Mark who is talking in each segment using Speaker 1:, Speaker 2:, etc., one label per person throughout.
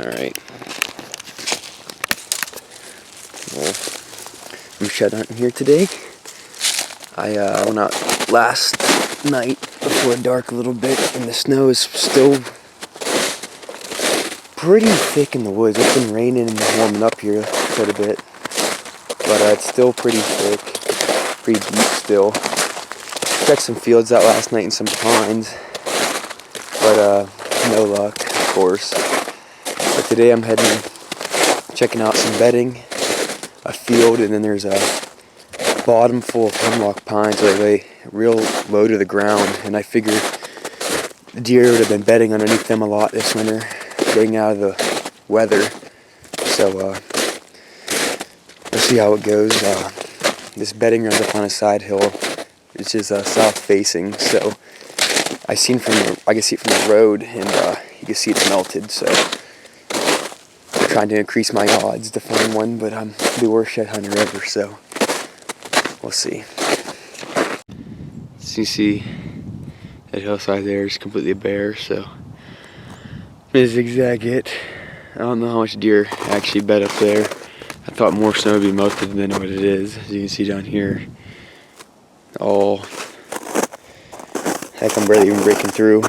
Speaker 1: Alright. Well, I'm shed hunting here today. I went out last night before dark a little bit, and the snow is still pretty thick in the woods. It's been raining and warming up here quite a bit, but it's still pretty thick, pretty deep still. Checked some fields out last night and some pines, but no luck, of course. But today I'm checking out some bedding, a field, and then there's a bottom full of hemlock pines where they lay real low to the ground, and I figured the deer would have been bedding underneath them a lot this winter, getting out of the weather. So we'll see how it goes. This bedding runs up on a side hill, which is south facing, so I can see it from the road, and you can see it's melted. So I'm trying to increase my odds to find one, but I'm the worst shed hunter ever, so we'll see. So you see that hillside there is completely bare, so I'm gonna zigzag it. I don't know how much deer actually bed up there. I thought more snow would be melted than what it is. As you can see down here, heck, I'm barely even breaking through.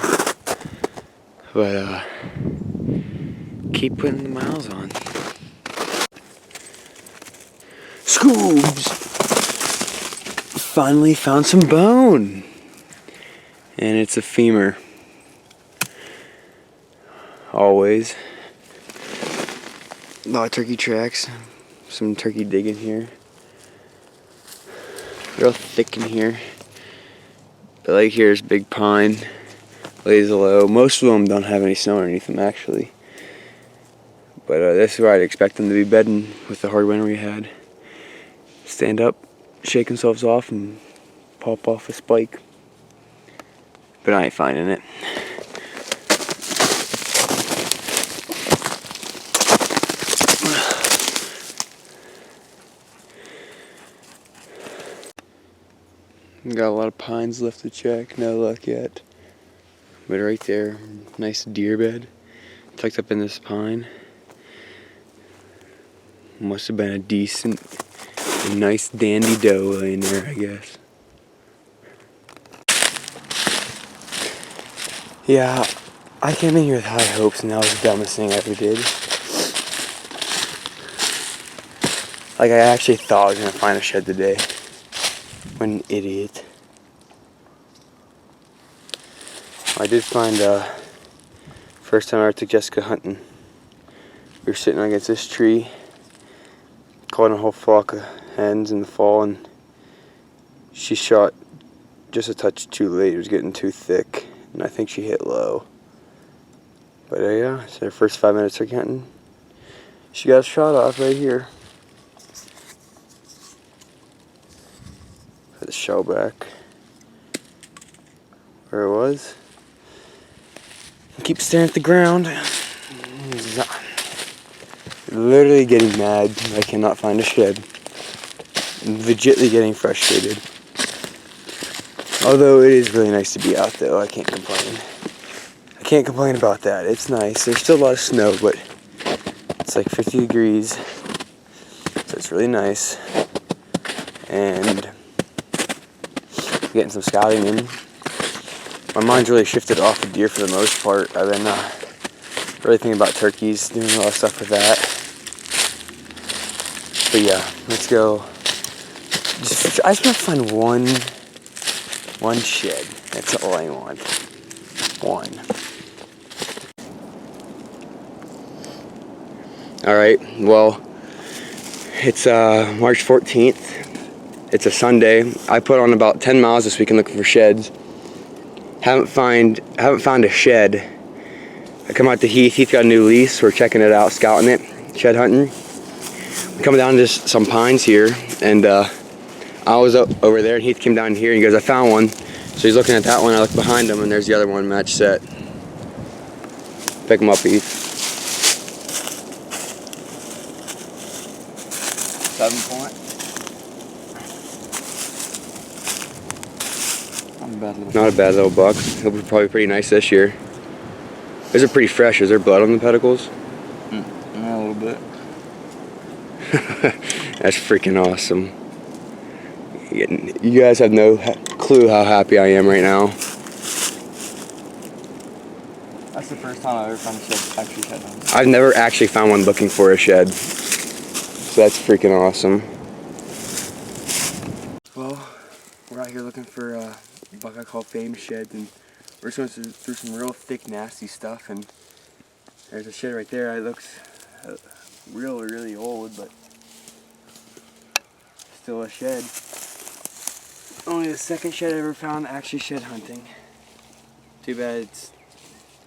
Speaker 1: But keep putting the miles on. Scoobs! Finally found some bone, and it's a femur. Always. A lot of turkey tracks, some turkey digging here. Real thick in here. But like here's big pine, lays low. Most of them don't have any snow underneath them actually. But this is where I'd expect them to be bedding with the hard winter we had. Stand up, shake themselves off, and pop off a spike. But I ain't finding it. Got a lot of pines left to check, no luck yet. But right there, nice deer bed, tucked up in this pine. Must have been a decent, nice dandy doe laying there, I guess. Yeah, I came in here with high hopes, and that was the dumbest thing I ever did. Like, I actually thought I was gonna find a shed today. What an idiot. I did find, first time I ever took Jessica hunting. We were sitting against this tree, caught a whole flock of hens in the fall, and she shot just a touch too late. It was getting too thick, and I think she hit low. But yeah, it's her first 5 minutes turkey hunting. She got a shot off right here. Put the shell back where it was. Keep staring at the ground. Literally getting mad. I cannot find a shed. I'm legitly getting frustrated. Although it is really nice to be out though, I can't complain. I can't complain about that. It's nice. There's still a lot of snow, but it's like 50 degrees. So it's really nice. And getting some scouting in. My mind's really shifted off the deer for the most part. I've been really thinking about turkeys, doing a lot of stuff with that. But yeah, let's go. I just want to find one shed. That's all I want. One. Alright, well, it's March 14th. It's a Sunday. I put on about 10 miles this weekend looking for sheds. Haven't found a shed. I come out to Heath. Heath got a new lease. We're checking it out, scouting it, shed hunting. We're coming down to some pines here, and I was up over there, and Heath came down here, and he goes, I found one. So he's looking at that one. I look behind him, and there's the other one match set. Pick him up, Heath. 7 point. Not a bad little buck. He'll be probably pretty nice this year. These are pretty fresh. Is there blood on the pedicles?
Speaker 2: little bit.
Speaker 1: That's freaking awesome. You guys have no clue how happy I am right now.
Speaker 2: That's the first time I've ever found a shed, actually shed hunting.
Speaker 1: I've never actually found one looking for a shed. So that's freaking awesome. Well, we're out here looking for a Buckeye Call Fame sheds, and we're just going through some real thick, nasty stuff. And there's a shed right there. It looks really old, but still a shed. Only the second shed I ever found actually shed hunting. Too bad it's.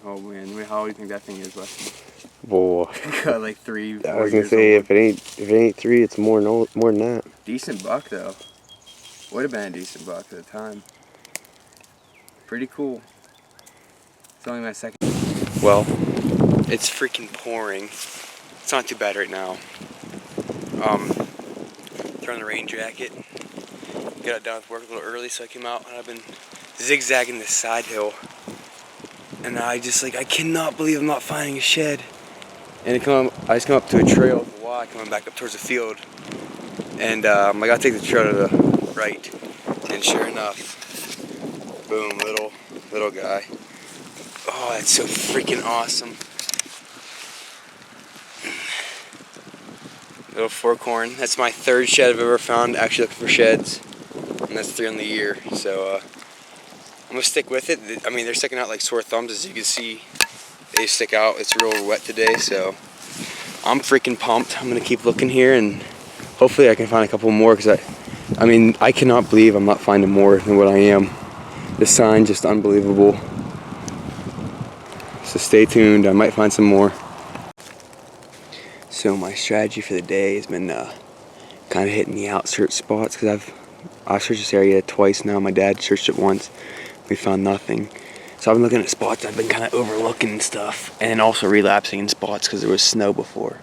Speaker 1: Oh man, how old do you think that thing is, Weston?
Speaker 3: Boy.
Speaker 1: Got like 3, 4
Speaker 3: I was gonna
Speaker 1: years
Speaker 3: say
Speaker 1: old.
Speaker 3: if it ain't 3, it's more than that.
Speaker 1: Decent buck though. Would have been a decent buck at the time. Pretty cool. It's only my second. Well, it's freaking pouring. It's not too bad right now. Throw on the rain jacket. Got done with work a little early, so I came out and I've been zigzagging this side hill. And I cannot believe I'm not finding a shed. And I just come up to a trail with a Y coming back up towards the field. And I gotta take the trail to the right. And sure enough, boom, little guy. Oh, that's so freaking awesome. Little forkhorn. That's my 3rd shed I've ever found actually looking for sheds. And that's 3 on the year. So I'm gonna stick with it. I mean, they're sticking out like sore thumbs, as you can see. They stick out. It's real wet today, so I'm freaking pumped. I'm gonna keep looking here, and hopefully I can find a couple more, because I mean, I cannot believe I'm not finding more than what I am. The sign's just unbelievable. So stay tuned. I might find some more. So my strategy for the day has been kind of hitting the outskirt spots, because I've searched this area twice now. My dad searched it once. We found nothing. So I've been looking at spots I've been kind of overlooking and stuff, and also relapsing in spots because there was snow before.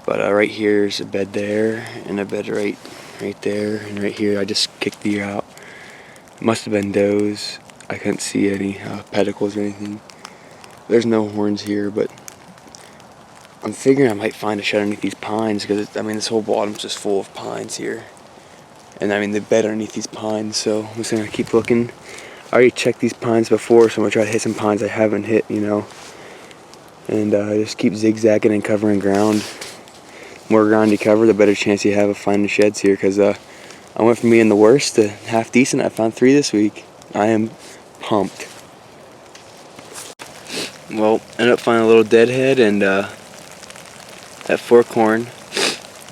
Speaker 1: But right here's a bed there, and a bed right there, and right here I just kicked the ear out. It must have been does. I couldn't see any pedicles or anything. There's no horns here, but I'm figuring I might find a shed underneath these pines, because I mean, this whole bottom's just full of pines here. And I mean, the bed underneath these pines, so I'm just gonna keep looking. I already checked these pines before, so I'm gonna try to hit some pines I haven't hit, you know. And just keep zigzagging and covering ground. The more ground you cover, the better chance you have of finding sheds here, because I went from being the worst to half decent. I found 3 this week. I am pumped. Well, ended up finding a little deadhead and that forkhorn.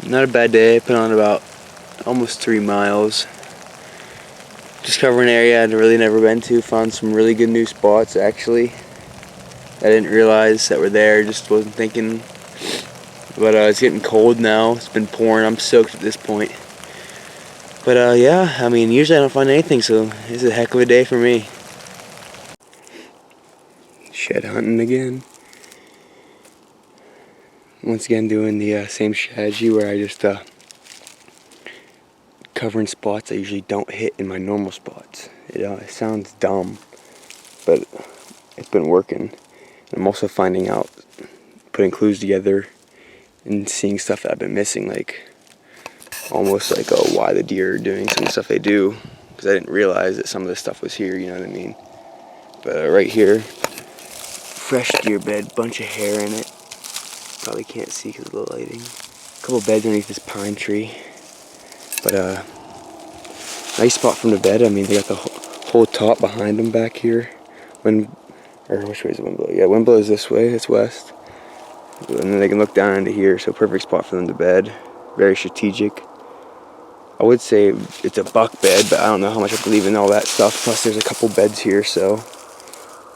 Speaker 1: Not a bad day. I put on about almost 3 miles. Just covering an area I'd really never been to. Found some really good new spots actually. I didn't realize that were there, just wasn't thinking. But it's getting cold now. It's been pouring. I'm soaked at this point. But yeah, I mean, usually I don't find anything, so it's a heck of a day for me. Shed hunting again. Once again doing the same strategy where I just covering spots I usually don't hit in my normal spots. It sounds dumb, but it's been working. And I'm also finding out, putting clues together and seeing stuff that I've been missing, like almost like why the deer are doing some stuff they do, because I didn't realize that some of this stuff was here, you know what I mean? But right here, fresh deer bed, bunch of hair in it. Probably can't see because of the lighting. A couple beds underneath this pine tree. But nice spot from the bed. I mean, they got the whole top behind them back here. Which way is the wind blow? Yeah, wind blows this way. It's west. And then they can look down into here. So perfect spot for them to bed. Very strategic. I would say it's a buck bed, but I don't know how much I believe in all that stuff. Plus, there's a couple beds here, so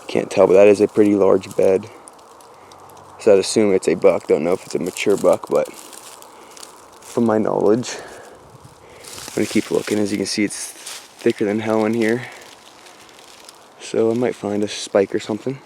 Speaker 1: can't tell. But that is a pretty large bed. So I'd assume it's a buck. Don't know if it's a mature buck, but from my knowledge, I'm gonna keep looking. As you can see, it's thicker than hell in here. So I might find a spike or something.